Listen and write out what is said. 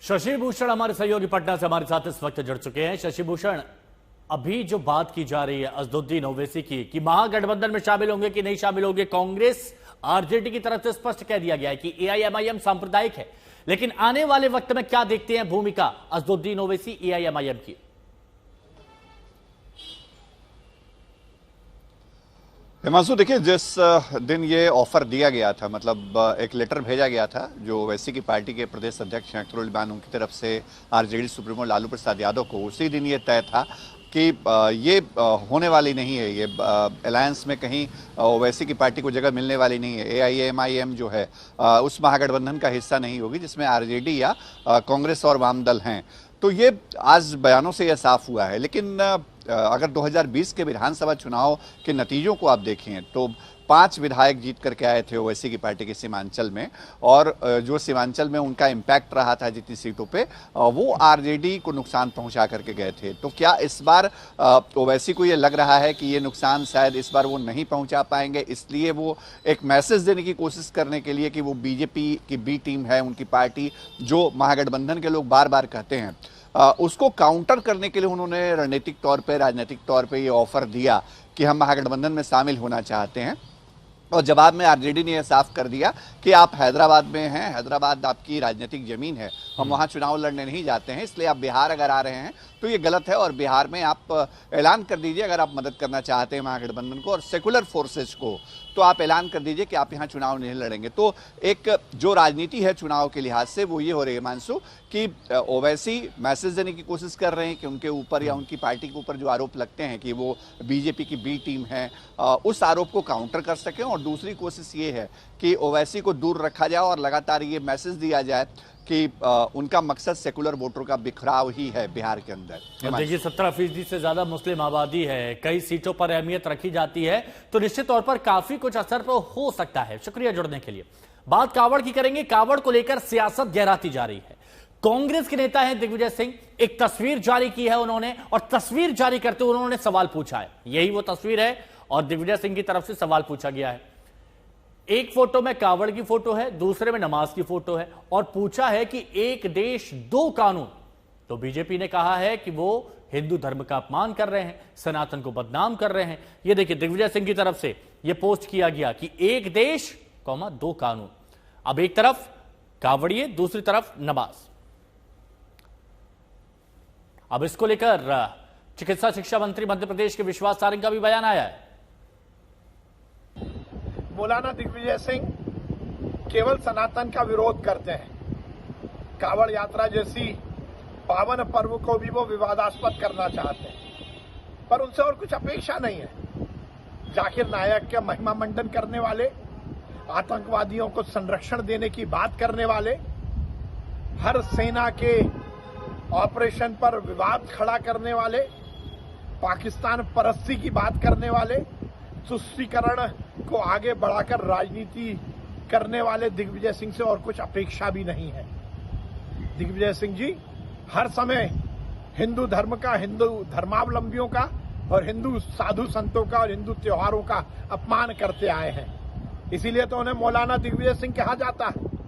शशि भूषण हमारे सहयोगी पटना से हमारे साथ इस वक्त जुड़ चुके हैं। शशि भूषण, अभी जो बात की जा रही है अजदुद्दीन ओवैसी की कि महागठबंधन में शामिल होंगे कि नहीं शामिल होंगे, कांग्रेस आरजेडी की तरफ से स्पष्ट कह दिया गया है कि एआईएमआईएम सांप्रदायिक है, लेकिन आने वाले वक्त में क्या देखते हैं भूमिका अजदुद्दीन ओवैसी एआईएमआईएम की? हिमांशु, देखिए, जिस दिन ये ऑफर दिया गया था, मतलब एक लेटर भेजा गया था जो ओवैसी की पार्टी के प्रदेश अध्यक्ष हैं अख्तरुल इबान, उनकी तरफ से आरजेडी सुप्रीमो लालू प्रसाद यादव को, उसी दिन ये तय था कि ये होने वाली नहीं है, ये अलायंस में कहीं ओवैसी की पार्टी को जगह मिलने वाली नहीं है। एआईएमआईएम जो है उस महागठबंधन का हिस्सा नहीं होगी जिसमें आरजेडी या कांग्रेस और वाम दल हैं। तो ये आज बयानों से यह साफ हुआ है। लेकिन अगर 2020 के विधानसभा चुनाव के नतीजों को आप देखें तो 5 विधायक जीत करके आए थे ओवैसी की पार्टी के सीमांचल में, और जो सीमांचल में उनका इम्पैक्ट रहा था जितनी सीटों पे, वो आरजेडी को नुकसान पहुंचा करके गए थे। तो क्या इस बार ओवैसी को ये लग रहा है कि ये नुकसान शायद इस बार वो नहीं पहुंचा पाएंगे, इसलिए वो एक मैसेज देने की कोशिश करने के लिए कि वो बीजेपी की बी टीम है, उनकी पार्टी, जो महागठबंधन के लोग बार बार कहते हैं, उसको काउंटर करने के लिए उन्होंने रणनीतिक तौर पे, राजनीतिक तौर पे ये ऑफर दिया कि हम महागठबंधन में शामिल होना चाहते हैं। और जवाब में आरजेडी ने यह साफ कर दिया कि आप हैदराबाद में हैं, हैदराबाद आपकी राजनीतिक जमीन है, हम वहां चुनाव लड़ने नहीं जाते हैं, इसलिए आप बिहार अगर आ रहे हैं तो ये गलत है, और बिहार में आप ऐलान कर दीजिए अगर आप मदद करना चाहते हैं महागठबंधन को और सेकुलर फोर्सेज को, तो आप ऐलान कर दीजिए कि आप यहाँ चुनाव नहीं लड़ेंगे। तो एक जो राजनीति है चुनाव के लिहाज से वो ये हो रही है मानसू कि ओवैसी मैसेज देने की कोशिश कर रहे हैं कि उनके ऊपर या उनकी पार्टी के ऊपर जो आरोप लगते हैं कि वो बीजेपी की बी टीम है, उस आरोप को काउंटर कर सकें। और दूसरी कोशिश ये है कि ओवैसी को दूर रखा जाए और लगातार ये मैसेज दिया जाए कि उनका मकसद सेकुलर वोटरों का बिखराव ही है बिहार के अंदर। देखिए, 17% से ज्यादा मुस्लिम आबादी है, कई सीटों पर अहमियत रखी जाती है, तो निश्चित तौर पर काफी कुछ असर तो हो सकता है। शुक्रिया जुड़ने के लिए। बात कावड़ की करेंगे। कावड़ को लेकर सियासत गहराती जा रही है। कांग्रेस के नेता हैं दिग्विजय सिंह, एक तस्वीर जारी की है उन्होंने, और तस्वीर जारी करते हुए उन्होंने सवाल पूछा है। यही वो तस्वीर है और दिग्विजय सिंह की तरफ से सवाल पूछा गया है। एक फोटो में कावड़ की फोटो है, दूसरे में नमाज की फोटो है, और पूछा है कि एक देश दो कानून। तो बीजेपी ने कहा है कि वो हिंदू धर्म का अपमान कर रहे हैं, सनातन को बदनाम कर रहे हैं। ये देखिए, दिग्विजय सिंह की तरफ से ये पोस्ट किया गया कि एक देश कौमा दो कानून। अब एक तरफ कावड़िए, दूसरी तरफ नमाज। अब इसको लेकर चिकित्सा शिक्षा मंत्री मध्य प्रदेश के विश्वास सारंग का भी बयान आया है। मौलाना दिग्विजय सिंह केवल सनातन का विरोध करते हैं, कावड़ यात्रा जैसी पावन पर्व को भी वो विवादास्पद करना चाहते हैं, पर उनसे और कुछ अपेक्षा नहीं है। जाकिर नायक के महिमा मंडन करने वाले, आतंकवादियों को संरक्षण देने की बात करने वाले, हर सेना के ऑपरेशन पर विवाद खड़ा करने वाले, पाकिस्तान परस्ती की बात करने वाले, तुष्टीकरण को आगे बढ़ाकर राजनीति करने वाले दिग्विजय सिंह से और कुछ अपेक्षा भी नहीं है। दिग्विजय सिंह जी हर समय हिंदू धर्म का, हिंदू धर्मावलंबियों का और हिंदू साधु संतों का और हिंदू त्योहारों का अपमान करते आए हैं। इसीलिए तो उन्हें मौलाना दिग्विजय सिंह कहा जाता है।